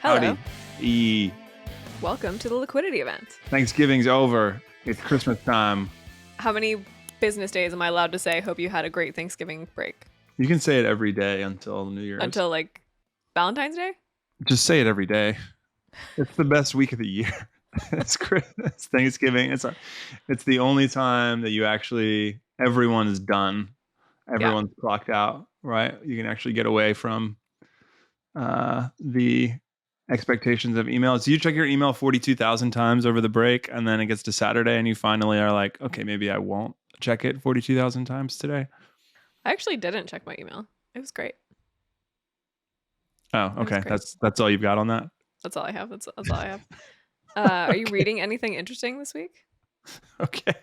Hello. Howdy. Welcome to the Liquidity event. Thanksgiving's over. It's Christmas time. How many business days am I allowed to say, hope you had a great Thanksgiving break? You can say it every day until New Year's. Until like Valentine's Day? Just say it every day. It's the best week of the year. It's Christmas, Thanksgiving. It's the only time that you actually, everyone is done. Everyone's clocked out, right? You can actually get away from the expectations of emails. Do you check your email 42,000 times over the break, and then it gets to Saturday and you finally are like, okay, maybe I won't check it 42,000 times today? I actually didn't check my email. It was great. Oh, okay. That's all you've got on that? That's all I have. That's all I have. Are you reading anything interesting this week? Okay.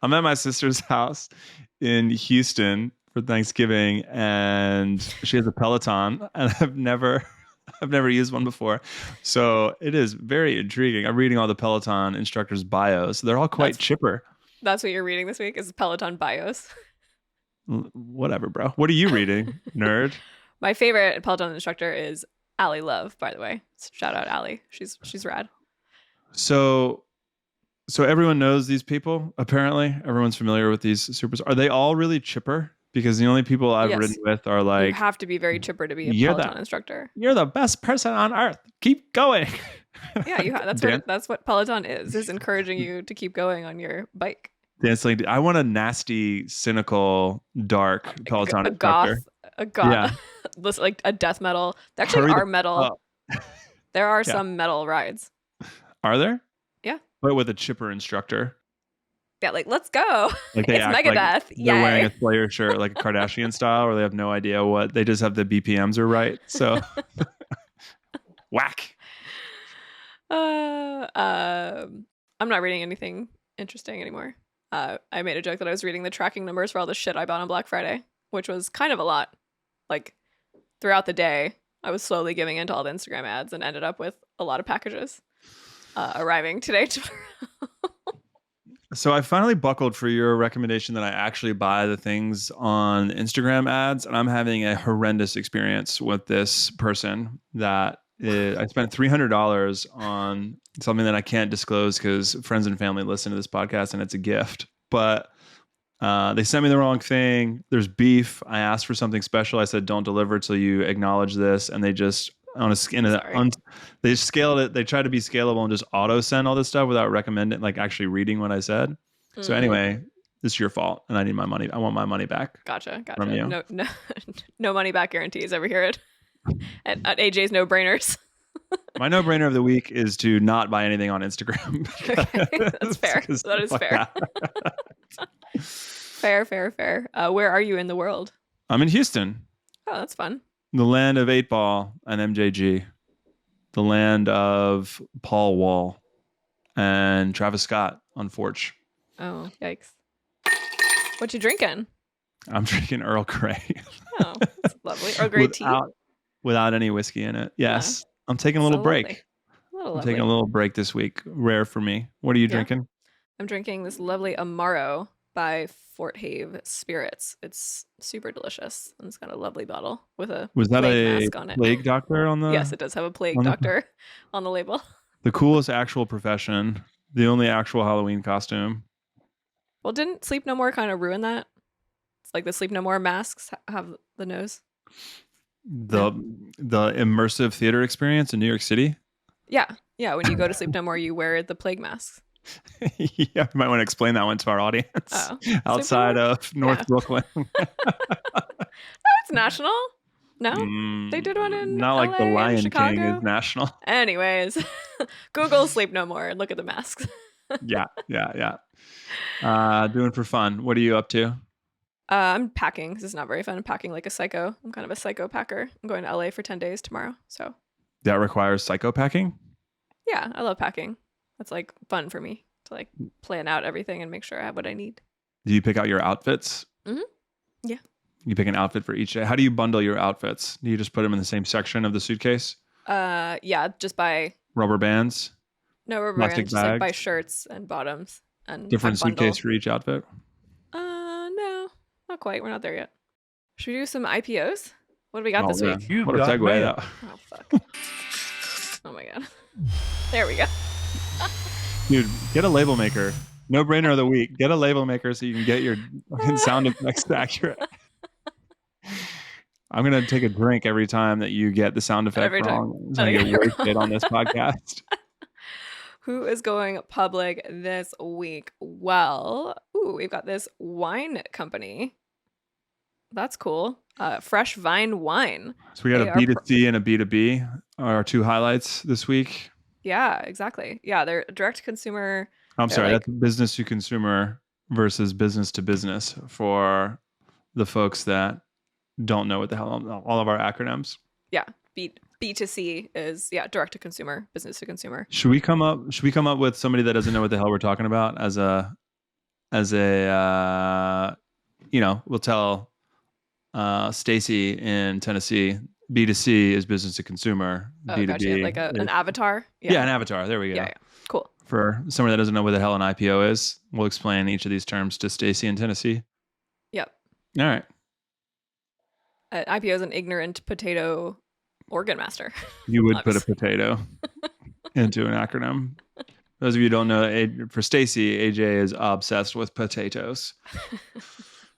I'm at my sister's house in Houston for Thanksgiving, and she has a Peloton, and I've never used one before. So it is very intriguing. I'm reading all the Peloton instructors' bios. They're all quite chipper. That's what you're reading this week is Peloton bios. Whatever, bro. What are you reading, nerd? My favorite Peloton instructor is Allie Love, by the way. Shout out Allie. She's rad. So everyone knows these people, apparently. Everyone's familiar with these supers. Are they all really chipper? Because the only people I've ridden with are like... You have to be very chipper to be a Peloton instructor. You're the best person on earth. Keep going. Yeah, that's what Peloton is encouraging you to keep going on your bike. I want a nasty, cynical, dark Peloton instructor. A goth. Listen, like a death metal. There actually are metal. There are some metal rides. Are there? Yeah. But with a chipper instructor. Yeah, like, let's go. Like it's Megadeth. Like they're wearing a Slayer shirt, like a Kardashian style, or they have no idea what. They just have the BPMs are right. So, whack. I'm not reading anything interesting anymore. I made a joke that I was reading the tracking numbers for all the shit I bought on Black Friday, which was kind of a lot. Like, throughout the day, I was slowly giving into all the Instagram ads and ended up with a lot of packages arriving today. So I finally buckled for your recommendation that I actually buy the things on Instagram ads, and I'm having a horrendous experience with this person that I spent $300 on something that I can't disclose because friends and family listen to this podcast and it's a gift. But they sent me the wrong thing. There's beef. I asked for something special. I said, don't deliver till you acknowledge this. And they just... they scaled it. They tried to be scalable and just auto send all this stuff without recommending, like actually reading what I said. So anyway, this is your fault, and I need my money. I want my money back. Gotcha. From you. No money back guarantees over here at AJ's No Brainers. My no brainer of the week is to not buy anything on Instagram. Okay, that's fair. That is fair. Fair. Where are you in the world? I'm in Houston. Oh, that's fun. The land of 8-Ball and MJG. The land of Paul Wall and Travis Scott on Forge. Oh, yikes. What you drinking? I'm drinking Earl Grey. Oh, that's lovely. Earl Grey tea? Without any whiskey in it. Yes. Yeah. I'm taking a little break. I'm taking a little break this week. Rare for me. What are you drinking? I'm drinking this lovely Amaro by Fort Have Spirits. It's super delicious, and it's got a lovely bottle with a plague mask on it. Plague doctor on the... Yes, it does have a plague doctor on the label. The coolest actual profession. The only actual Halloween costume. Well, didn't Sleep No More kind of ruin that? It's like the Sleep No More masks have the nose. The immersive theater experience in New York City? Yeah. When you go to Sleep No More, you wear the plague mask. Yeah, you might want to explain that one to our audience. Outside of North Brooklyn. It's national. No, they did one in not LA, like the Lion Chicago. King is national. Anyways, Google Sleep No More and look at the masks. Yeah. Doing for fun. What are you up to? I'm packing. This is not very fun. I'm packing like a psycho. I'm kind of a psycho packer. I'm going to LA for 10 days tomorrow. So that requires psycho packing? Yeah, I love packing. That's like fun for me to like plan out everything and make sure I have what I need. Do you pick out your outfits? Mm-hmm. Yeah. You pick an outfit for each day. How do you bundle your outfits? Do you just put them in the same section of the suitcase? Yeah, just by rubber bands. No rubber bands, just like by shirts and bottoms and different suitcase for each outfit. No, not quite. We're not there yet. Should we do some IPOs? What do we got this week? What a segue! Oh fuck. Oh my God. There we go. Dude, get a label maker. No brainer of the week. Get a label maker so you can get your fucking sound effects accurate. I'm going to take a drink every time that you get the sound effect Every time. wrong. So I get wasted on this podcast. Who is going public this week? Well, we've got this wine company. That's cool. Fresh Vine Wine. So we got a B2C and a B2B are our two highlights this week. Yeah, exactly. Yeah, they're direct to consumer. I'm sorry, that's business to consumer versus business to business for the folks that don't know what the hell all of our acronyms. Yeah, B2C is direct to consumer, business to consumer. Should we come up with somebody that doesn't know what the hell we're talking about as a we'll tell Stacy in Tennessee, B2C is business to consumer. B2B gotcha. Like an avatar. Yeah, an avatar. There we go. Yeah. Cool. For somebody that doesn't know what the hell an IPO is, we'll explain each of these terms to Stacy in Tennessee. Yep. All right. IPO is an ignorant potato organ master. You would put a potato into an acronym. Those of you who don't know, for Stacy, AJ is obsessed with potatoes.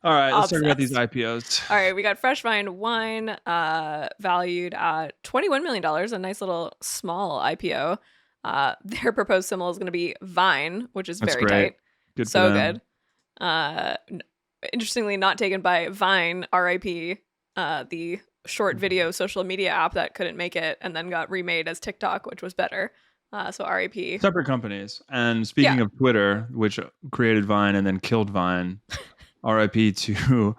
All right, let's talk about these IPOs. All right, we got Fresh Vine Wine, valued at $21 million, a nice little small IPO. Their proposed symbol is going to be Vine, which is very tight. Good so good. Interestingly, not taken by Vine, RIP, the short video social media app that couldn't make it and then got remade as TikTok, which was better. So RIP. Separate companies. And speaking of Twitter, which created Vine and then killed Vine, RIP to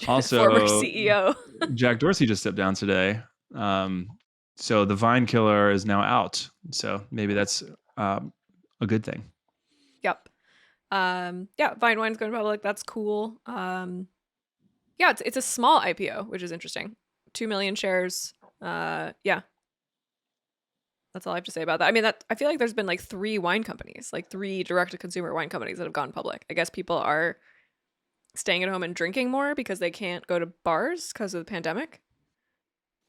also former CEO. Jack Dorsey just stepped down today. So the Vine killer is now out. So maybe that's a good thing. Yep. Vine Wine's going public. That's cool. It's a small IPO, which is interesting. 2 million shares. That's all I have to say about that. I mean, I feel like there's been like 3 wine companies, like 3 direct-to-consumer wine companies that have gone public. I guess people are staying at home and drinking more because they can't go to bars because of the pandemic.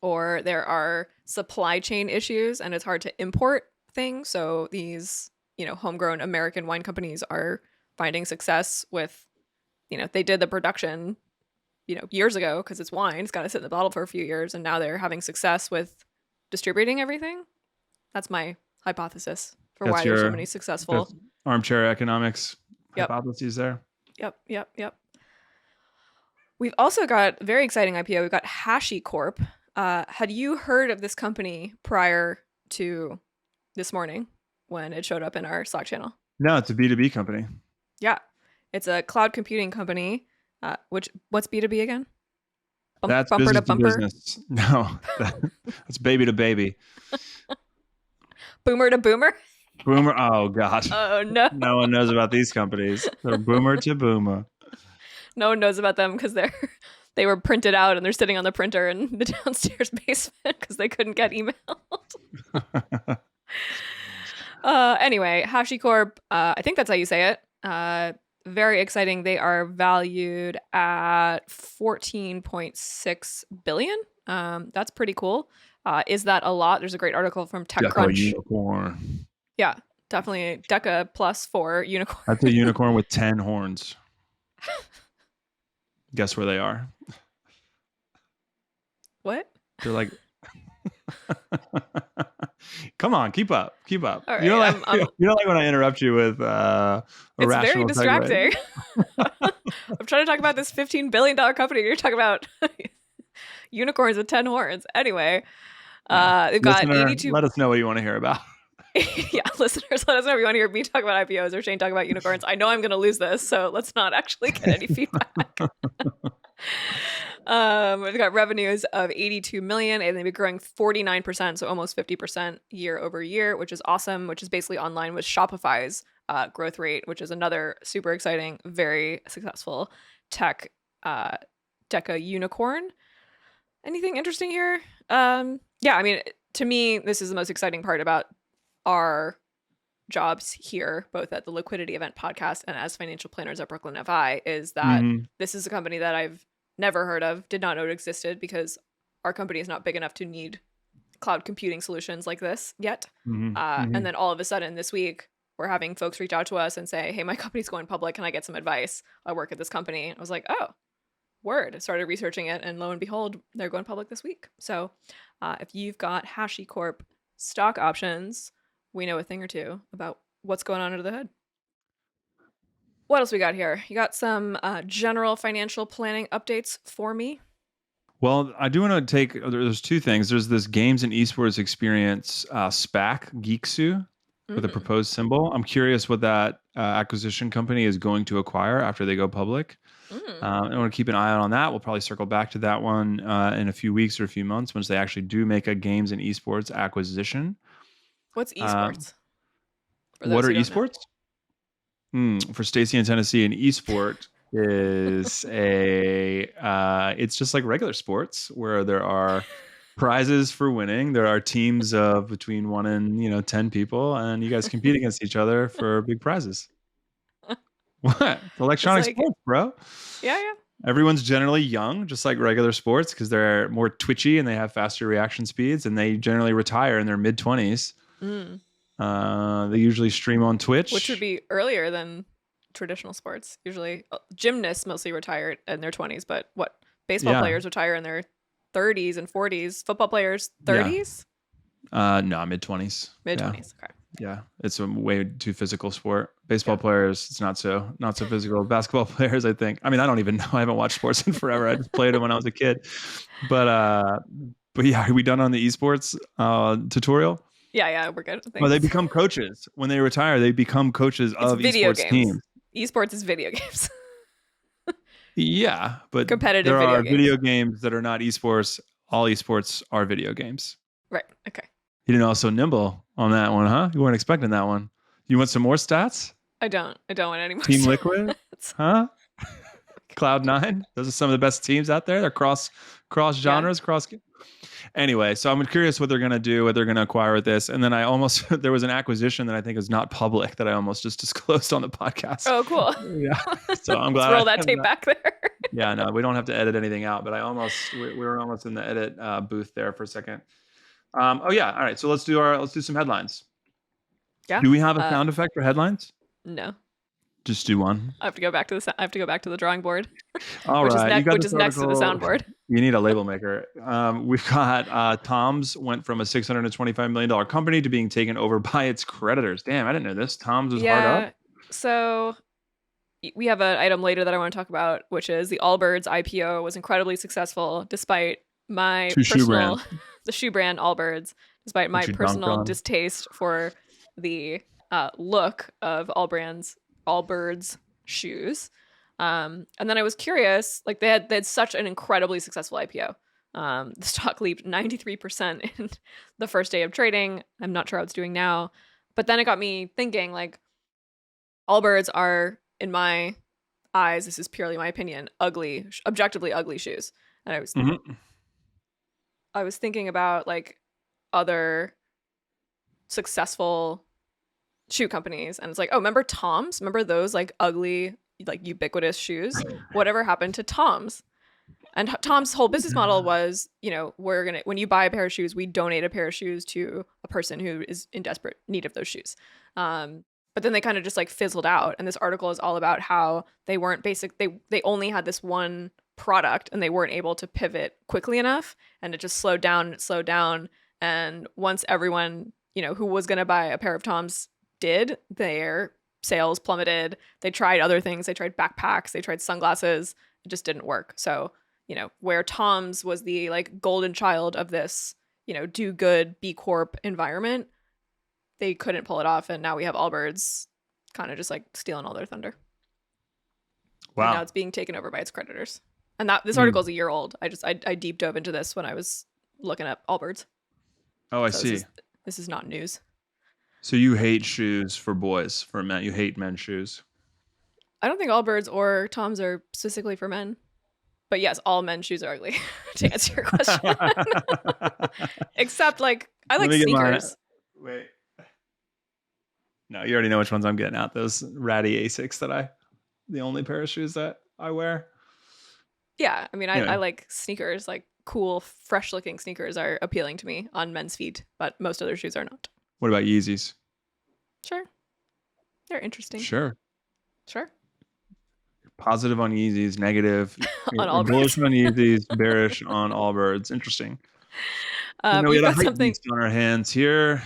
Or there are supply chain issues and it's hard to import things. So these, homegrown American wine companies are finding success with, they did the production, years ago because it's wine. It's got to sit in the bottle for a few years. And now they're having success with distributing everything. That's my hypothesis for why there's so many successful armchair economics hypotheses there. Yep. We've also got a very exciting IPO. We've got Hashicorp. Had you heard of this company prior to this morning when it showed up in our Slack channel? No, it's a B2B company. Yeah. It's a cloud computing company. What's B2B again? That's bumper business to bumper? business. No, that's baby to baby. Boomer to boomer? Boomer. Oh, gosh. Oh, no. No one knows about these companies. They're boomer to boomer. No one knows about them because they were printed out and they're sitting on the printer in the downstairs basement because they couldn't get emailed. Anyway, Hashicorp, I think that's how you say it. Very exciting. They are valued at $14.6 billion. That's pretty cool. Is that a lot? There's a great article from TechCrunch. Unicorn. Yeah, definitely Deca plus 4 unicorn. That's a unicorn with 10 horns. Guess where they are? What? They're like, come on, keep up. All right, you don't like when I interrupt you with it's very distracting. I'm trying to talk about this $15 billion company. You're talking about unicorns with 10 horns. Anyway, they've got 82. Let us know what you want to hear about. Yeah, listeners, let us know if you want to hear me talk about IPOs or Shane talk about unicorns. I know I'm going to lose this, so let's not actually get any feedback. We've got revenues of 82 million and they've been growing 49%, so almost 50% year over year, which is awesome, which is basically online with Shopify's growth rate, which is another super exciting, very successful tech Deca unicorn. Anything interesting here? I mean, to me, this is the most exciting part about our jobs here, both at the Liquidity Event podcast and as financial planners at Brooklyn FI, is that this is a company that I've never heard of, did not know it existed because our company is not big enough to need cloud computing solutions like this yet. Mm-hmm. And then all of a sudden this week, we're having folks reach out to us and say, hey, my company's going public. Can I get some advice? I work at this company. I was like, oh, word. I started researching it, and lo and behold, they're going public this week. So if you've got Hashicorp stock options, we know a thing or two about what's going on under the hood. What else we got here? You got some general financial planning updates for me? Well, I do want to take, there's two things. There's this games and esports experience SPAC, Geeksu, with a proposed symbol. I'm curious what that acquisition company is going to acquire after they go public. I want to keep an eye out on that. We'll probably circle back to that one in a few weeks or a few months once they actually do make a games and esports acquisition. What's esports? What are esports? For Stacy in Tennessee, an esport is it's just like regular sports where there are prizes for winning. There are teams of between 1 and 10 people, and you guys compete against each other for big prizes. What? Electronic sports, bro. Yeah. Everyone's generally young, just like regular sports, because they're more twitchy and they have faster reaction speeds, and they generally retire in their mid-20s. They usually stream on Twitch, which would be earlier than traditional sports. Usually gymnasts mostly retire in their 20s, but baseball players retire in their 30s and 40s. Football players 30s? No, mid-20s. Mid-20s. Okay. Yeah, it's a way too physical sport. Baseball players, it's not so physical. Basketball players, I think. I mean, I don't even know. I haven't watched sports in forever. I just played it when I was a kid. But yeah, are we done on the esports tutorial? Yeah, we're good. Well, they become coaches. When they retire, they become coaches of esports teams. Esports is video games. Yeah, but competitive there video are games. Video games that are not esports. All esports are video games. Right. Okay. You didn't also nimble on that one, huh? You weren't expecting that one. You want some more stats? I don't want any more Team stats. Liquid? Huh? Cloud9? Those are some of the best teams out there. They're cross genres, Anyway, so I'm curious what they're going to do, what they're going to acquire with this. And then there was an acquisition that I think is not public that I almost just disclosed on the podcast. Oh, cool. Yeah. So I'm glad. Let's roll that tape back there. Yeah, no, we don't have to edit anything out, but we were almost in the edit booth there for a second. Oh yeah. All right. So let's do some headlines. Yeah. Do we have a sound effect for headlines? No. Just do one. I have to go back to the drawing board. All right. Which is next to the soundboard. You need a label maker. We've got Tom's went from a $625 million company to being taken over by its creditors. Damn, I didn't know this. Tom's was hard up. So we have an item later that I want to talk about, which is the Allbirds IPO was incredibly successful despite my the shoe brand Allbirds, despite my personal distaste for the look of Allbirds shoes. And then I was curious, like they had such an incredibly successful IPO. The stock leaped 93% in the first day of trading. I'm not sure how it's doing now, but then it got me thinking, like, Allbirds are, in my eyes, this is purely my opinion, objectively ugly shoes. And I was thinking about like other successful shoe companies, and it's like, oh, remember Tom's? Remember those like ugly, like ubiquitous shoes? Whatever happened to Tom's? And Tom's whole business model was, when you buy a pair of shoes, we donate a pair of shoes to a person who is in desperate need of those shoes. But then they kind of just like fizzled out. And this article is all about how they weren't they only had this one product and they weren't able to pivot quickly enough. And it just slowed down. And once everyone, who was going to buy a pair of Tom's did, their sales plummeted. They tried other things. They tried backpacks. They tried sunglasses. It just didn't work. So, where Tom's was the like golden child of this, do good B Corp environment, they couldn't pull it off. And now we have Allbirds kind of just like stealing all their thunder. Wow. And now it's being taken over by its creditors. And this article is a year old. I deep dove into this when I was looking up Allbirds. Oh, I see. This is not news. So you hate shoes for boys, for men. You hate men's shoes. I don't think Allbirds or Tom's are specifically for men. But yes, all men's shoes are ugly, to answer your question. Except like, I like sneakers. Wait. No, you already know which ones I'm getting at. Those ratty Asics the only pair of shoes that I wear. Yeah, I mean, I like sneakers, like cool, fresh-looking sneakers are appealing to me on men's feet, but most other shoes are not. What about Yeezys? Sure. They're interesting. Sure. Sure. Positive on Yeezys, negative. On You're bullish Allbirds. on Yeezys, bearish on Allbirds. Interesting. We You've had a got hype something. beast on our hands here.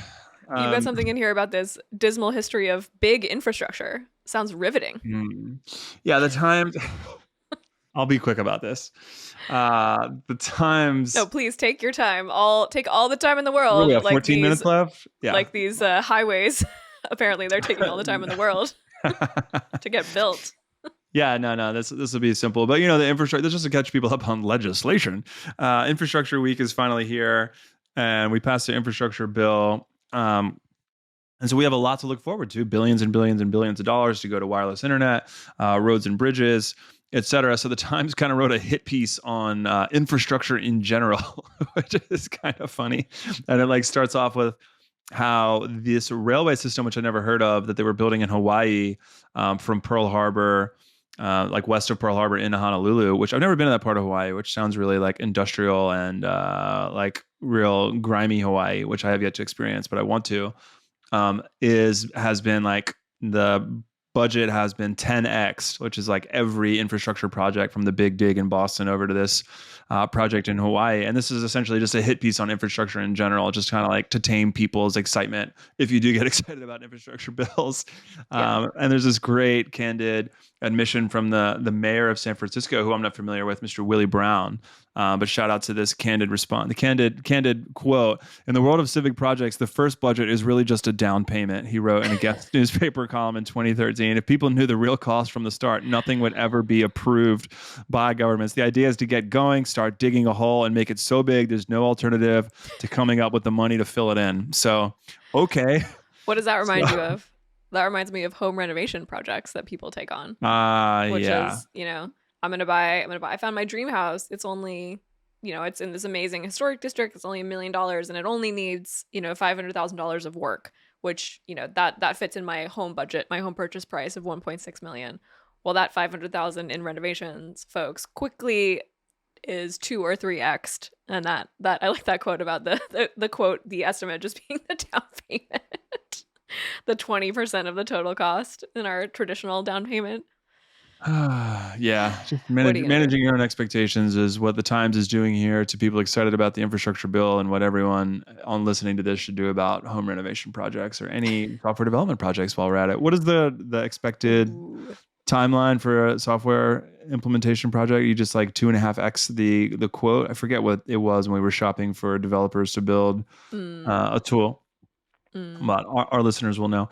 You've got something in here about this dismal history of big infrastructure. Sounds riveting. Yeah, the Times. I'll be quick about this. The Times. No, please take your time. Take all the time in the What do world. we have, Like 14 minutes left? Yeah. Like these highways. Apparently, they're taking all the time in the world to get built. Yeah, no. This will be simple, but the infrastructure. This just to catch people up on legislation. Infrastructure Week is finally here, and we passed the infrastructure bill. And so we have a lot to look forward to: billions and billions and billions of dollars to go to wireless internet, roads and bridges, etc. So the Times kind of wrote a hit piece on infrastructure in general, which is kind of funny, and it starts off with how this railway system, which I never heard of, that they were building in Hawaii from Pearl Harbor, west of Pearl Harbor into Honolulu, which I've never been to that part of Hawaii, which sounds really industrial and real grimy Hawaii, which I have yet to experience, but I want to. Has been the budget has been 10x, which is every infrastructure project from the Big Dig in Boston over to this project in Hawaii. And this is essentially just a hit piece on infrastructure in general, just kind of to tame people's excitement if you do get excited about infrastructure bills. And there's this great candid admission from the mayor of San Francisco, who I'm not familiar with, Mr. Willie Brown. But shout out to this candid response. The candid quote: "In the world of civic projects, the first budget is really just a down payment," he wrote in a guest newspaper column in 2013. "If people knew the real cost from the start, nothing would ever be approved by governments. The idea is to get going, start digging a hole, and make it so big there's no alternative to coming up with the money to fill it in." So, okay. What does that remind you of? That reminds me of home renovation projects that people take on. Which is, I'm gonna buy. I found my dream house. It's only, it's in this amazing historic district. It's only $1 million, and it only needs, $500,000 of work, which, that fits in my home budget, my home purchase price of $1.6 million. Well, that $500,000 in renovations, folks, quickly is 2 or 3x'd, and that I like that quote about the quote, the estimate just being the down payment, the 20% of the total cost in our traditional down payment. Yeah, just managing your own expectations is what the Times is doing here to people excited about the infrastructure bill, and what everyone on listening to this should do about home renovation projects or any software development projects while we're at it. What is the expected timeline for a software implementation project? You just 2.5x the quote? I forget what it was when we were shopping for developers to build a tool. But our listeners will know.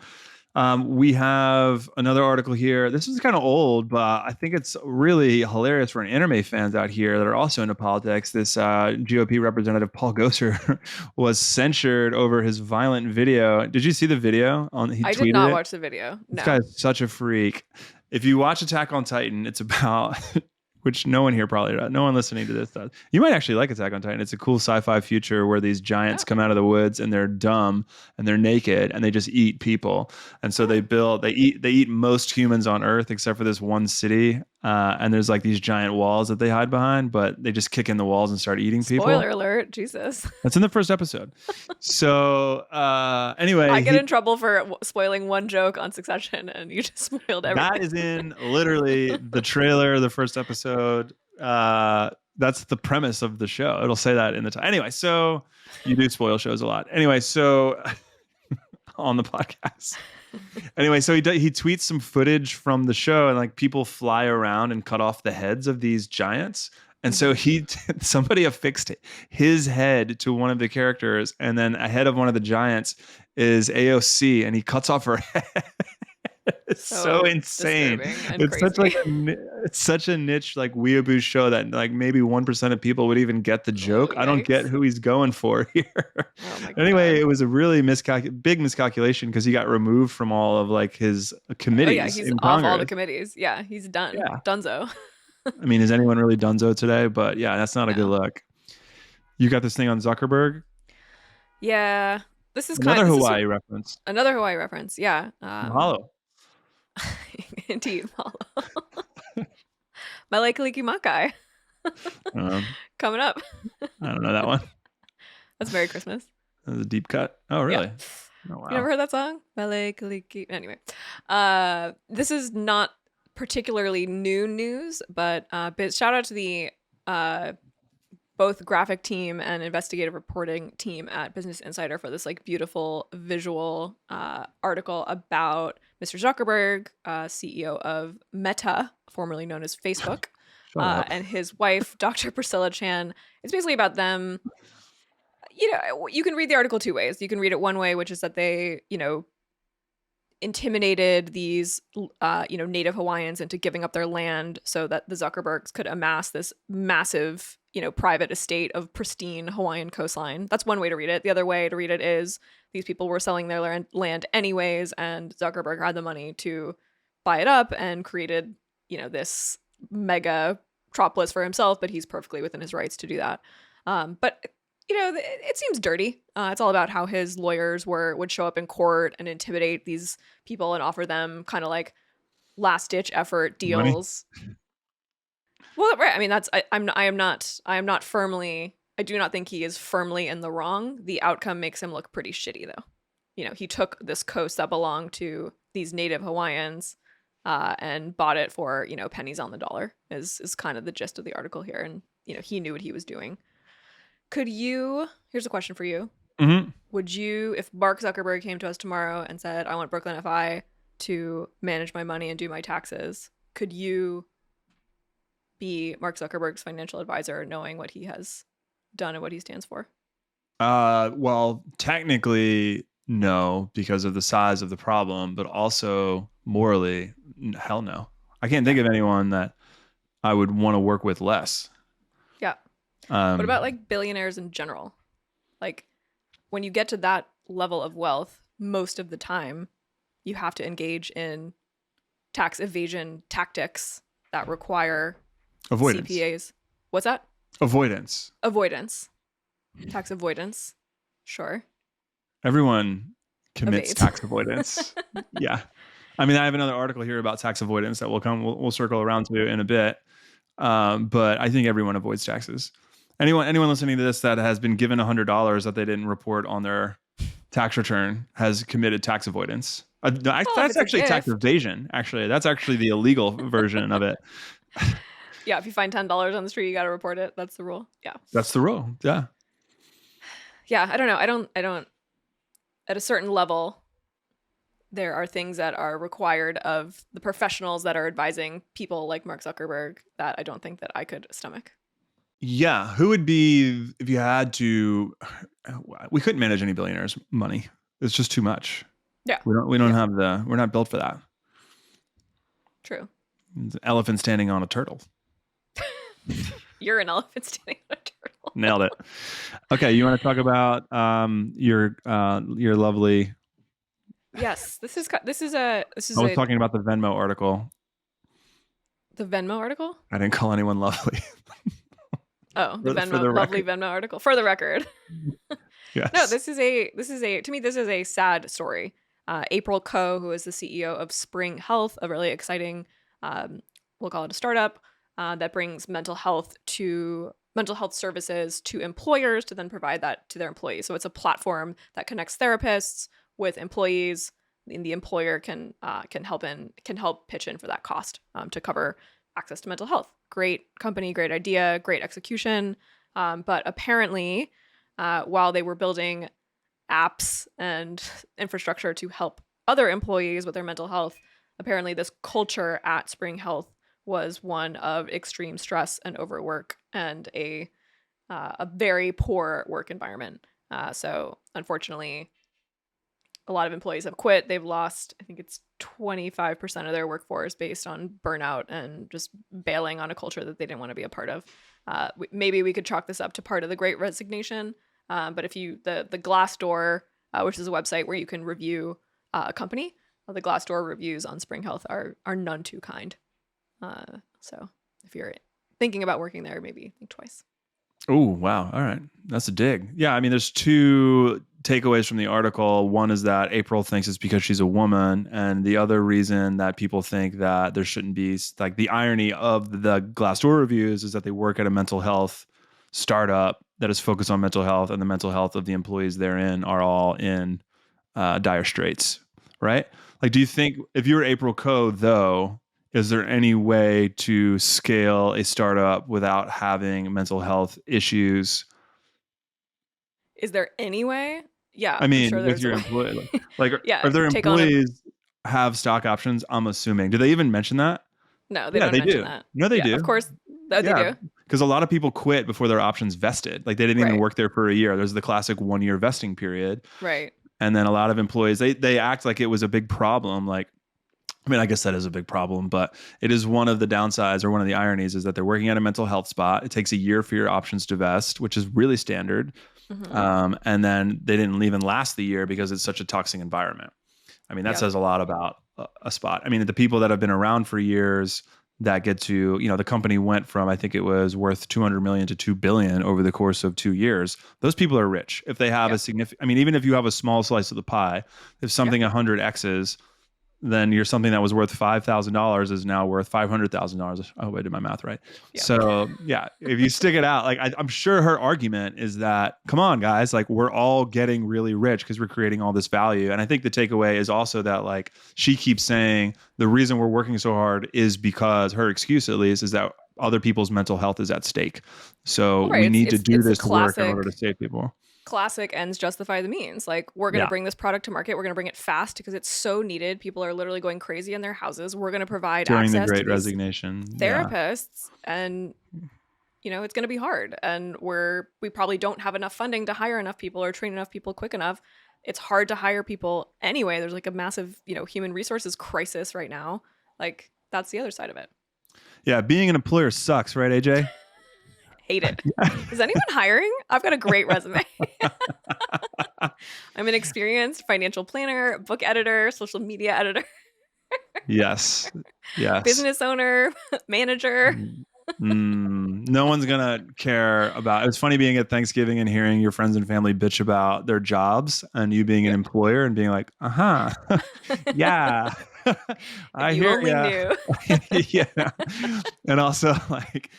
We have another article here. This is kind of old, but I think it's really hilarious for anime fans out here that are also into politics. This GOP representative, Paul Gosar, was censured over his violent video. Did you see the video? I did not watch the video. No. This guy is such a freak. If you watch Attack on Titan, it's about... which no one here no one listening to this does. You might actually like Attack on Titan. It's a cool sci-fi future where these giants come out of the woods and they're dumb and they're naked and they just eat people. And so they eat most humans on Earth except for this one city. And there's these giant walls that they hide behind, but they just kick in the walls and start eating people. Spoiler alert, Jesus. That's in the first episode. So anyway. I get in trouble for spoiling one joke on Succession, and you just spoiled everything. That is in literally the trailer, the first episode. That's the premise of the show. It'll say that in the title. Anyway, so you do spoil shows a lot. Anyway, so on the podcast. Anyway, so he tweets some footage from the show, and people fly around and cut off the heads of these giants. And so somebody affixed his head to one of the characters, and then a head of one of the giants is AOC, and he cuts off her head. It's so insane. It's crazy. It's such a niche weeaboo show that maybe 1% of people would even get the joke. I don't get who he's going for here. Anyway, it was a really big miscalculation because he got removed from all of his committees. He's in off Congress. All the committees. Yeah, he's done. Yeah. Dunzo. I mean, is anyone really dunzo today? But yeah, that's not a good look. You got this thing on Zuckerberg? Yeah. This is another Hawaii reference. Another Hawaii reference. Yeah. Mahalo. Indeed, mahalo. Malekalikimakai. Coming up. I don't know that one. That's Merry Christmas. That was a deep cut. Oh, really? Yeah. Oh, wow. You never heard that song? Anyway, this is not particularly new news, but shout out to the both graphic team and investigative reporting team at Business Insider for this like beautiful visual article about Mr. Zuckerberg, CEO of Meta, formerly known as Facebook, and his wife, Dr. Priscilla Chan. It's basically about them. You know, you can read the article two ways. You can read it one way, which is that they, intimidated these, Native Hawaiians into giving up their land so that the Zuckerbergs could amass this massive, private estate of pristine Hawaiian coastline. That's one way to read it. The other way to read it is these people were selling their land anyways, and Zuckerberg had the money to buy it up and created, this mega metropolis for himself, but he's perfectly within his rights to do that. But it seems dirty. It's all about how his lawyers would show up in court and intimidate these people and offer them kind of like last ditch effort deals. Money. Well, right. I mean, I do not think he is firmly in the wrong. The outcome makes him look pretty shitty though. He took this coast that belonged to these native Hawaiians and bought it for, pennies on the dollar is kind of the gist of the article here. And, he knew what he was doing. Here's a question for you. Mm-hmm. Would you, if Mark Zuckerberg came to us tomorrow and said, I want Brooklyn FI to manage my money and do my taxes, could you be Mark Zuckerberg's financial advisor knowing what he has done and what he stands for? Well, technically, no, because of the size of the problem, but also morally, hell no. I can't think of anyone that I would want to work with less. Yeah. What about like billionaires in general? Like when you get to that level of wealth, most of the time you have to engage in tax evasion tactics that require avoidance. CPAs. What's that? Avoidance. Tax avoidance. Sure. Everyone commits tax avoidance. Yeah. I mean, I have another article here about tax avoidance that we'll circle around to in a bit. But I think everyone avoids taxes. Anyone listening to this that has been given $100 that they didn't report on their tax return has committed tax avoidance. That's actually tax evasion. Actually, that's actually the illegal version of it. Yeah, if you find $10 on the street, you got to report it. That's the rule. Yeah. That's the rule. Yeah. Yeah, I don't know. I don't. At a certain level, there are things that are required of the professionals that are advising people like Mark Zuckerberg that I don't think that I could stomach. Yeah. Who would be, if you had to, we couldn't manage any billionaires' money. It's just too much. Yeah. We don't have we're not built for that. True. It's an elephant standing on a turtle. You're an elephant standing on a turtle. Nailed it. Okay. You want to talk about your lovely. Yes. I was talking about the Venmo article. The Venmo article? I didn't call anyone lovely. Oh, the lovely Venmo article. For the record. Yes. No, this is a sad story. April Ko, who is the CEO of Spring Health, a really exciting, we'll call it a startup, that brings mental health services to employers to then provide that to their employees. So it's a platform that connects therapists with employees, and the employer can help pitch in for that cost to cover access to mental health. Great company, great idea, great execution. But apparently, while they were building apps and infrastructure to help other employees with their mental health, apparently this culture at Spring Health was one of extreme stress and overwork and a very poor work environment. So unfortunately, a lot of employees have quit. They've lost, I think it's 25% of their workforce based on burnout and just bailing on a culture that they didn't want to be a part of. Maybe we could chalk this up to part of the Great Resignation. But if the Glassdoor, which is a website where you can review a company, the Glassdoor reviews on Spring Health are none too kind. So if you're thinking about working there, maybe think twice. Oh, wow. All right. That's a dig. Yeah. I mean, there's two takeaways from the article. One is that April thinks it's because she's a woman. And the other reason that people think that there shouldn't be, like, the irony of the Glassdoor reviews is that they work at a mental health startup that is focused on mental health, and the mental health of the employees therein are all in dire straits, right? Like, do you think if you're April Coe, though, is there any way to scale a startup without having mental health issues? Is there any way? Yeah, I I'm mean, sure with there's a your way. employee, like, Yeah, are their take on a. employees have stock options? I'm assuming. Do they even mention that? No, they Yeah, don't they mention do. that. No, they Yeah, of do. course. Oh, they Yeah, do. because a lot of people quit before their options vested. Like, they didn't even Right. work there for a year. There's the classic 1-year vesting period. Right. And then a lot of employees, they act like it was a big problem. Like, I mean, I guess that is a big problem, but it is one of the downsides, or one of the ironies, is that they're working at a mental health spot. It takes a year for your options to vest, which is really standard. And then they didn't even last the year because it's such a toxic environment. I mean, that says a lot about a spot. I mean, the people that have been around for years that get to, the company went from, I think it was worth 200 million to 2 billion over the course of 2 years. Those people are rich. If they have a significant, I mean, even if you have a small slice of the pie, if something 100 X's, then you're something that was worth $5,000 is now worth $500,000. I hope I did my math right. Yeah. So yeah, if you stick it out, like, I'm sure her argument is that, come on guys, like, we're all getting really rich because we're creating all this value. And I think the takeaway is also that, like, she keeps saying the reason we're working so hard is because, her excuse at least, is that other people's mental health is at stake. So we need to do this work in order to save people. Classic ends justify the means. Like, we're going to bring this product to market. We're going to bring it fast because it's so needed. People are literally going crazy in their houses. We're going to provide during access the Great to Resignation therapists, and it's going to be hard. And we probably don't have enough funding to hire enough people or train enough people quick enough. It's hard to hire people anyway. There's like a massive, human resources crisis right now. Like, that's the other side of it. Yeah, being an employer sucks, right, AJ? Hate it. Is anyone hiring? I've got a great resume. I'm an experienced financial planner, book editor, social media editor. Yes. Business owner, manager. No one's gonna care about. It's funny being at Thanksgiving and hearing your friends and family bitch about their jobs, and you being an employer and being like, yeah, I you hear only knew. Yeah, and also, like,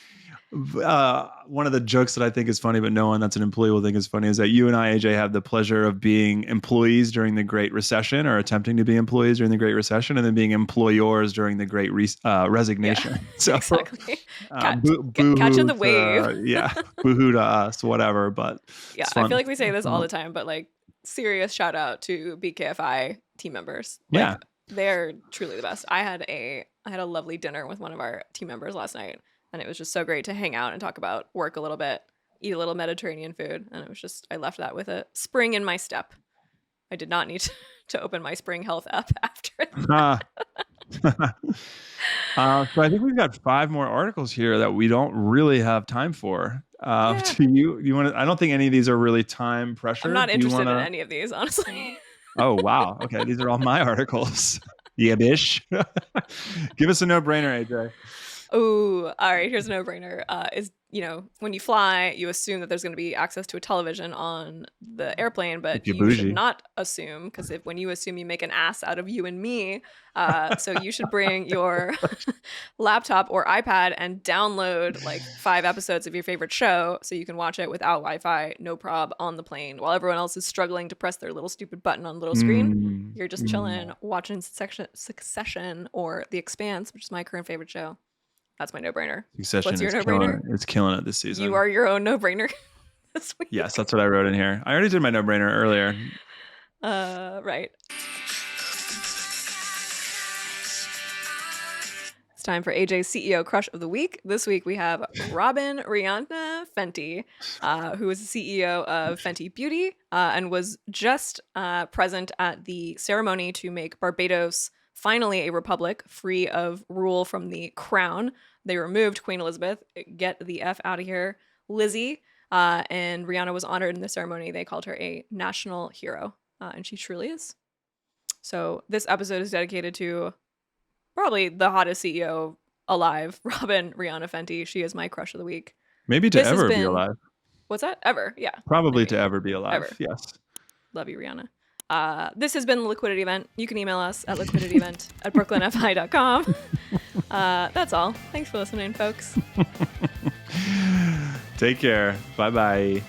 one of the jokes that I think is funny, but no one that's an employee will think is funny, is that you and I, AJ, have the pleasure of being employees during the Great Recession, or attempting to be employees during the Great Recession, and then being employers during the Great Resignation. Yeah, so exactly. Catching the wave. Yeah, boohoo to us, whatever. But yeah, I feel like we say this all the time, but, like, serious shout out to BKFI team members. Like, they're truly the best. I had a lovely dinner with one of our team members last night, and it was just so great to hang out and talk about work a little bit, eat a little Mediterranean food. And it was just, I left that with a spring in my step. I did not need to open my Spring Health app after that. So I think we've got 5 more articles here that we don't really have time for. Do you want to? I don't think any of these are really time pressure. I'm not interested in any of these, honestly. Oh, wow. Okay. These are all my articles. Yeah, bish. Give us a no-brainer, AJ. Oh, all right. Here's a no-brainer. Is, when you fly, you assume that there's going to be access to a television on the airplane, but you should not assume, because when you assume, you make an ass out of you and me. So you should bring your laptop or iPad and download like 5 episodes of your favorite show so you can watch it without Wi-Fi, no prob, on the plane, while everyone else is struggling to press their little stupid button on the little screen. You're just chilling, watching Succession or The Expanse, which is my current favorite show. That's my no-brainer. Succession. What's your no-brainer? It's killing it this season. You are your own no-brainer this week. Yes, that's what I wrote in here. I already did my no-brainer earlier. Right. It's time for AJ's CEO Crush of the Week. This week we have Robin Rihanna Fenty, who is the CEO of Fenty Beauty and was just present at the ceremony to make Barbados finally a republic free of rule from the crown. They removed Queen Elizabeth. Get the F out of here, Lizzie. And Rihanna was honored in the ceremony. They called her a national hero, and she truly is. So this episode is dedicated to probably the hottest CEO alive, Robin Rihanna Fenty. She is my crush of the week. Maybe to ever be alive. What's that? Ever, yeah. Probably maybe. To ever be alive, ever. Yes. Love you, Rihanna. This has been the Liquidity Event. You can email us at liquidityevent@brooklynfi.com. That's all. Thanks for listening, folks. Take care. Bye-bye.